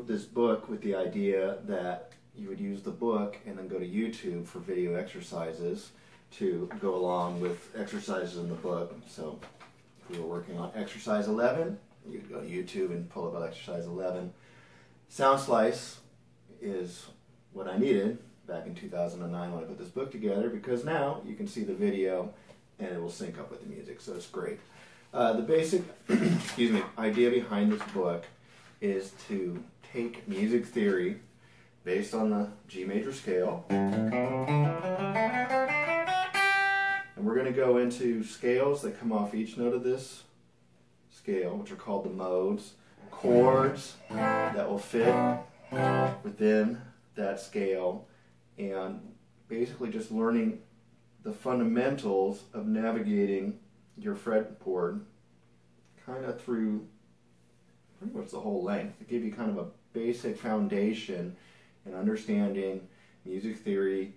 wrote this book with the idea that you would use the book and then go to YouTube for video exercises to go along with exercises in the book. So if we were working on exercise 11, you'd go to YouTube and pull up exercise 11. Sound slice is what I needed back in 2009 when I put this book together, because now you can see the video and it will sync up with the music, so it's great. The basic excuse me, idea behind this book is to take music theory based on the G major scale, and we're going to go into scales that come off each note of this scale, which are called the modes, chords that will fit within that scale, and basically just learning the fundamentals of navigating your fretboard kind of through pretty much the whole length to give you kind of a basic foundation in understanding music theory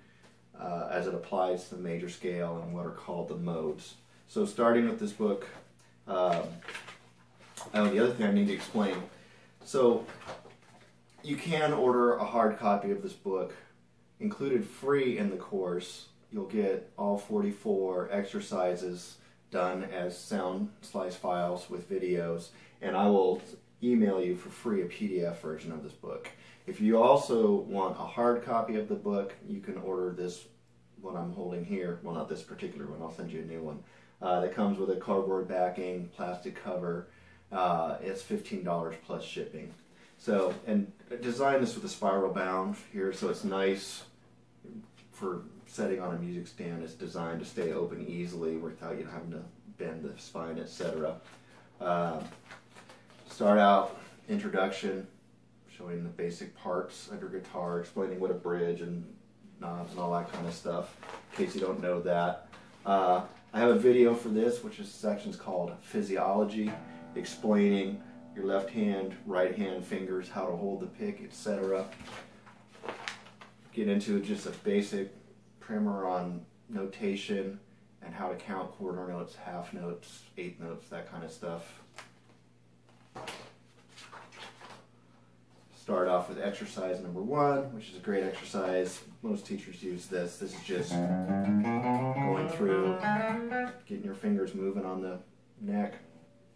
as it applies to the major scale and what are called the modes. So starting with this book, the other thing I need to explain, so you can order a hard copy of this book. Included free in the course, you'll get all 44 exercises done as sound slice files with videos, and I will email you for free a PDF version of this book. If you also want a hard copy of the book, you can order this one I'm holding here. Well, not this particular one, I'll send you a new one. That comes with a cardboard backing, plastic cover. It's $15 plus shipping. So, and I designed this with a spiral bound here, so it's nice for setting on a music stand. It's designed to stay open easily without you having to bend the spine, etc. Start out, introduction, showing the basic parts of your guitar, explaining what a bridge and knobs and all that kind of stuff, in case you don't know that. I have a video for this, which is sections called Physiology, explaining your left hand, right hand fingers, how to hold the pick, etc. Get into just a basic primer on notation and how to count quarter notes, half notes, eighth notes, that kind of stuff. Start off with exercise number 1, which is a great exercise. Most teachers use this. This is just going through, getting your fingers moving on the neck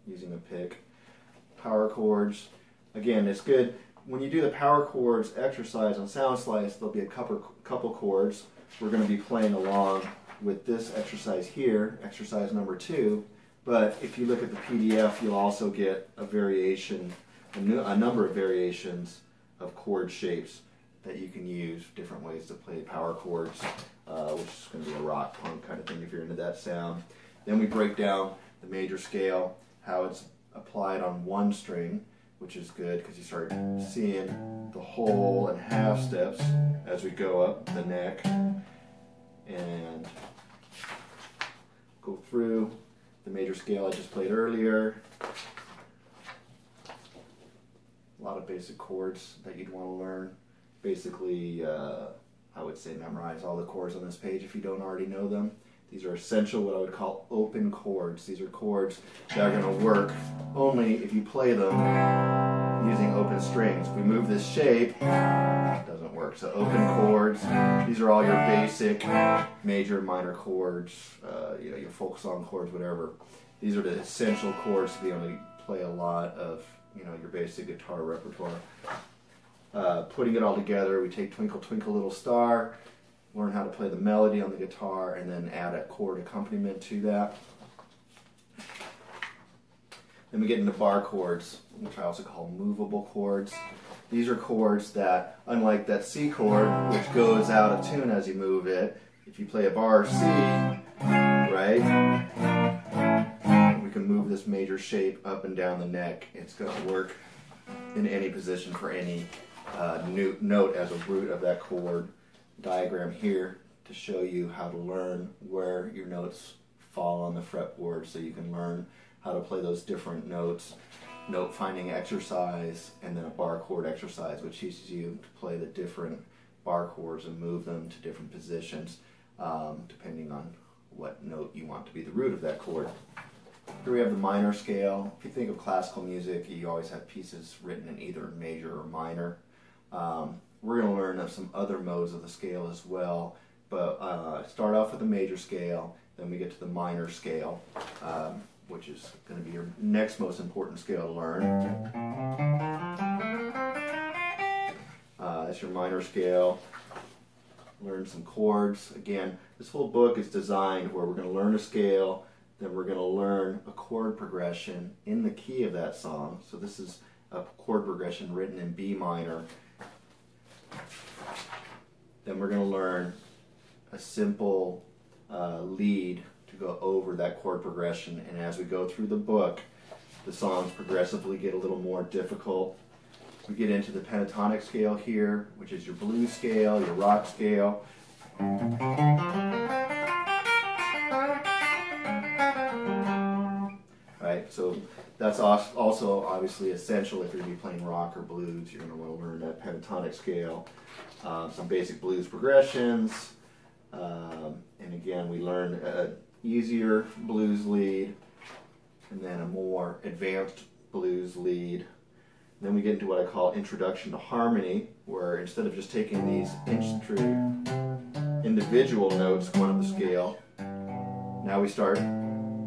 using a pick. Power chords. Again, it's good. When you do the power chords exercise on Sound Slice, there'll be a couple chords. We're going to be playing along with this exercise here, exercise number 2. But if you look at the PDF, you'll also get a variation, a number of variations of chord shapes that you can use, different ways to play power chords, which is going to be a rock punk kind of thing if you're into that sound. Then we break down the major scale, how it's applied on one string, which is good because you start seeing the whole and half steps as we go up the neck, and go through the major scale I just played earlier. A lot of basic chords that you'd want to learn. Basically, I would say memorize all the chords on this page if you don't already know them. These are essential, what I would call open chords. These are chords that are going to work only if you play them using open strings. If we move this shape, it doesn't work. So open chords, these are all your basic major, minor chords, your folk song chords, whatever. These are the essential chords to be able to play a lot of your basic guitar repertoire. Putting it all together, we take Twinkle Twinkle Little Star, learn how to play the melody on the guitar, and then add a chord accompaniment to that. Then we get into bar chords, which I also call movable chords. These are chords that, unlike that C chord, which goes out of tune as you move it, if you play a bar C, right, we can move this major shape up and down the neck. It's going to work in any position for any note as a root of that chord. Diagram here to show you how to learn where your notes fall on the fretboard, so you can learn how to play those different notes. Note finding exercise, and then a bar chord exercise, which teaches you to play the different bar chords and move them to different positions depending on what note you want to be the root of that chord. Here we have the minor scale. If you think of classical music, you always have pieces written in either major or minor. We're going to learn some other modes of the scale as well, but start off with the major scale, then we get to the minor scale, which is going to be your next most important scale to learn. That's your minor scale. Learn some chords. Again, this whole book is designed where we're going to learn a scale, then we're going to learn a chord progression in the key of that song. So this is a chord progression written in B minor. Then we're going to learn a simple lead to go over that chord progression, and as we go through the book, the songs progressively get a little more difficult. We get into the pentatonic scale here, which is your blues scale, your rock scale. Right, so that's also obviously essential if you're going to be playing rock or blues. You're going to want to learn that pentatonic scale. Some basic blues progressions. And again, we learn an easier blues lead and then a more advanced blues lead. Then we get into what I call introduction to harmony, where instead of just taking these individual notes going up the scale, now we start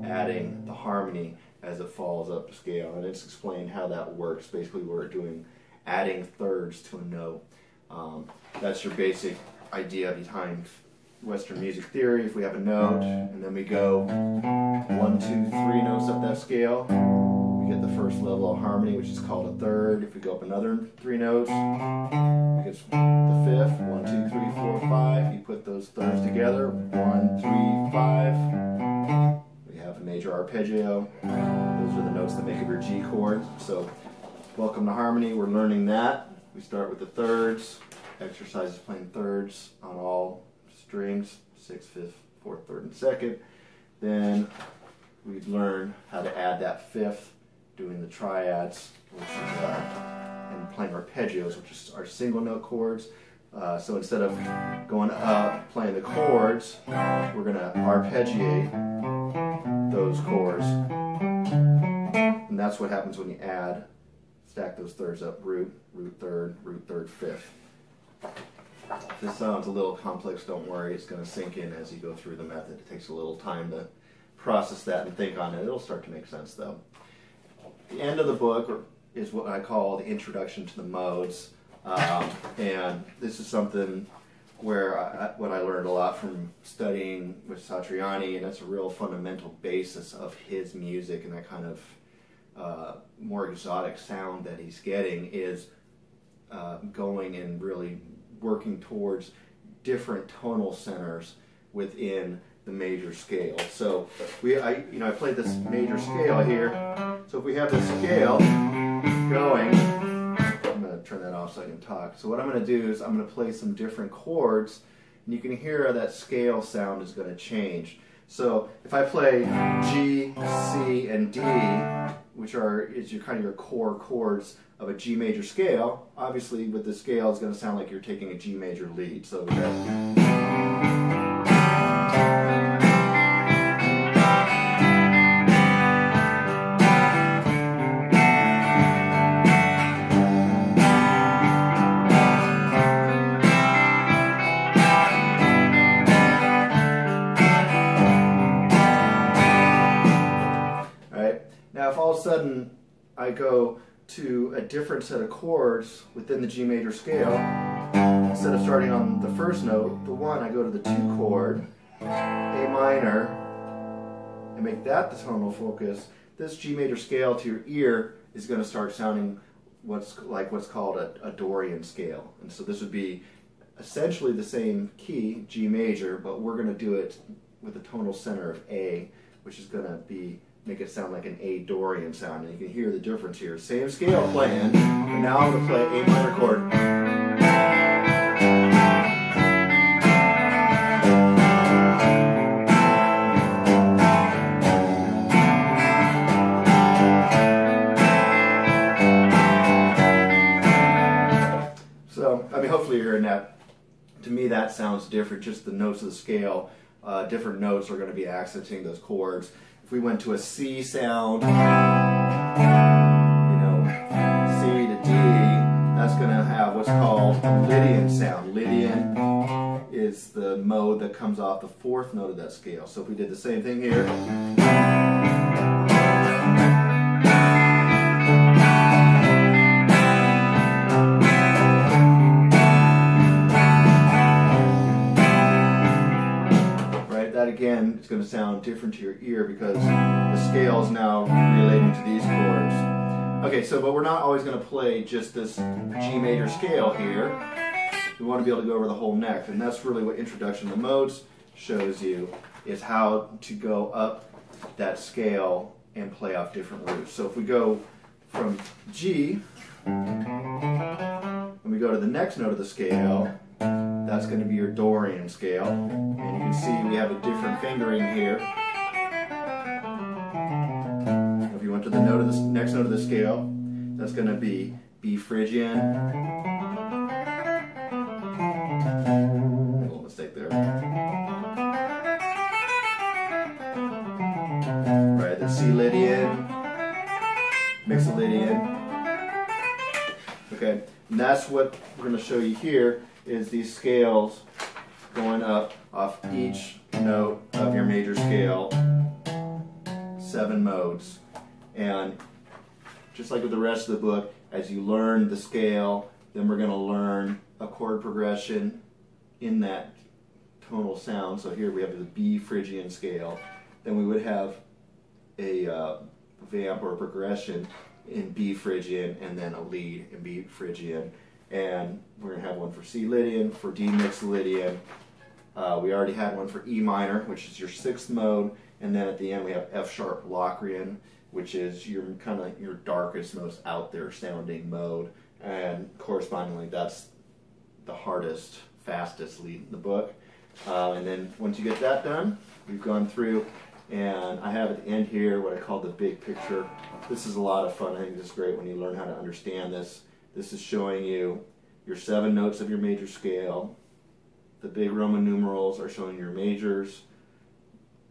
adding the harmony as it falls up the scale. And it's explained how that works. Basically, we're adding thirds to a note. That's your basic idea behind Western music theory. If we have a note, and then we go 1, 2, 3 notes up that scale, we get the first level of harmony, which is called a third. If we go up another 3 notes, we get the fifth. 1, 2, 3, 4, 5. You put those thirds together. 1, 3, 5. We have a major arpeggio. Those are the notes that make up your G chord. So, welcome to harmony. We're learning that. We start with the thirds. Exercises playing thirds on all strings, 6th, 5th, 4th, 3rd, and 2nd. Then we learn how to add that 5th, doing the triads, which is, and playing arpeggios, which is our single note chords. So instead of going up, playing the chords, we're going to arpeggiate those chords. And that's what happens when you stack those thirds up, root, third, 5th. If this sounds a little complex, don't worry, it's going to sink in as you go through the method. It takes a little time to process that and think on it. It'll start to make sense though. The end of the book is what I call the introduction to the modes. And this is something where what I learned a lot from studying with Satriani, and that's a real fundamental basis of his music, and that kind of more exotic sound that he's getting is going and really working towards different tonal centers within the major scale. So I played this major scale here. So if we have this scale going, I'm going to turn that off so I can talk. So what I'm going to do is I'm going to play some different chords, and you can hear how that scale sound is going to change. So if I play G, C, and D, which is your core chords of a G major scale, obviously with the scale it's going to sound like you're taking a G major lead. So we have now, if all of a sudden I go to a different set of chords within the G major scale, instead of starting on the first note, the 1, I go to the 2 chord, A minor, and make that the tonal focus. This G major scale to your ear is going to start sounding what's called a Dorian scale. And so this would be essentially the same key, G major, but we're going to do it with a tonal center of A, which is going to make it sound like an A Dorian sound, and you can hear the difference here. Same scale playing, but now I'm going to play A minor chord. So, hopefully you're hearing that. To me, that sounds different. Just the notes of the scale, different notes are going to be accenting those chords. if we went to a C sound, C to D, that's going to have what's called a Lydian sound. Lydian is the mode that comes off the fourth note of that scale. So if we did the same thing here, that again is going to sound different to your ear because the scale is now relating to these chords. Okay, so but we're not always going to play just this G major scale here. We want to be able to go over the whole neck, and that's really what Introduction to Modes shows you, is how to go up that scale and play off different roots. So if we go from G and we go to the next note of the scale, that's going to be your Dorian scale, and you can see we have a different fingering here. If you went to the note of the next note of the scale, that's going to be B Phrygian. A little mistake there. Right, the C Lydian, Mixolydian. Okay, and that's what we're going to show you here, is these scales going up off each note of your major scale, 7 modes. And just like with the rest of the book, as you learn the scale, then we're going to learn a chord progression in that tonal sound. So here we have the B Phrygian scale. Then we would have a vamp or a progression in B Phrygian, and then a lead in B Phrygian. And we're going to have one for C Lydian, for D Mixolydian. We already had one for E minor, which is your 6th mode, and then at the end we have F sharp Locrian, which is your kind of your darkest, most out there sounding mode, and correspondingly that's the hardest, fastest lead in the book. And then once you get that done, we've gone through, and I have at the end here what I call the big picture. This is a lot of fun. I think this is great when you learn how to understand this. This is showing you your 7 notes of your major scale. The big Roman numerals are showing your majors.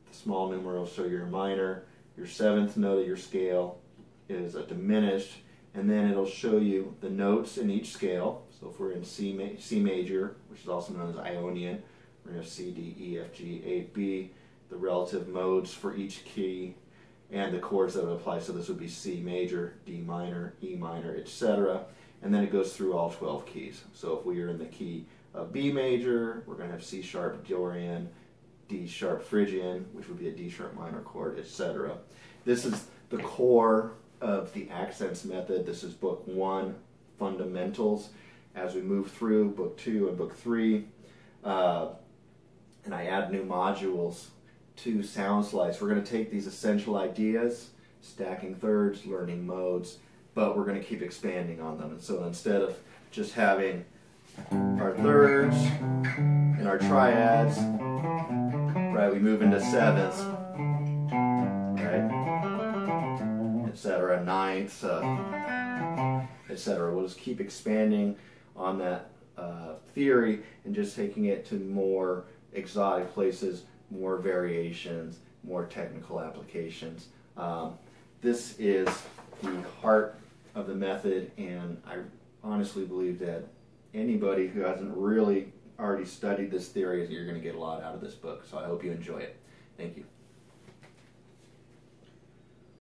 The small numerals show your minor. Your 7th note of your scale is a diminished, and then it'll show you the notes in each scale. So if we're in C major, which is also known as Ionian, we're going to have C, D, E, F, G, A, B, the relative modes for each key, and the chords that would apply. So this would be C major, D minor, E minor, etc. And then it goes through all 12 keys. So if we are in the key of B major, we're going to have C sharp Dorian, D sharp Phrygian, which would be a D sharp minor chord, etc. This is the core of the Axesense method. This is book 1, Fundamentals. As we move through book 2 and book 3, and I add new modules to Sound Slice, we're going to take these essential ideas, stacking thirds, learning modes, but we're going to keep expanding on them. And so instead of just having our thirds and our triads, right, we move into 7ths, right, etc., 9ths, etc. We'll just keep expanding on that theory and just taking it to more exotic places, more variations, more technical applications. This is the heart of the method, and I honestly believe that anybody who hasn't really already studied this theory, you're going to get a lot out of this book. So I hope you enjoy it. Thank you.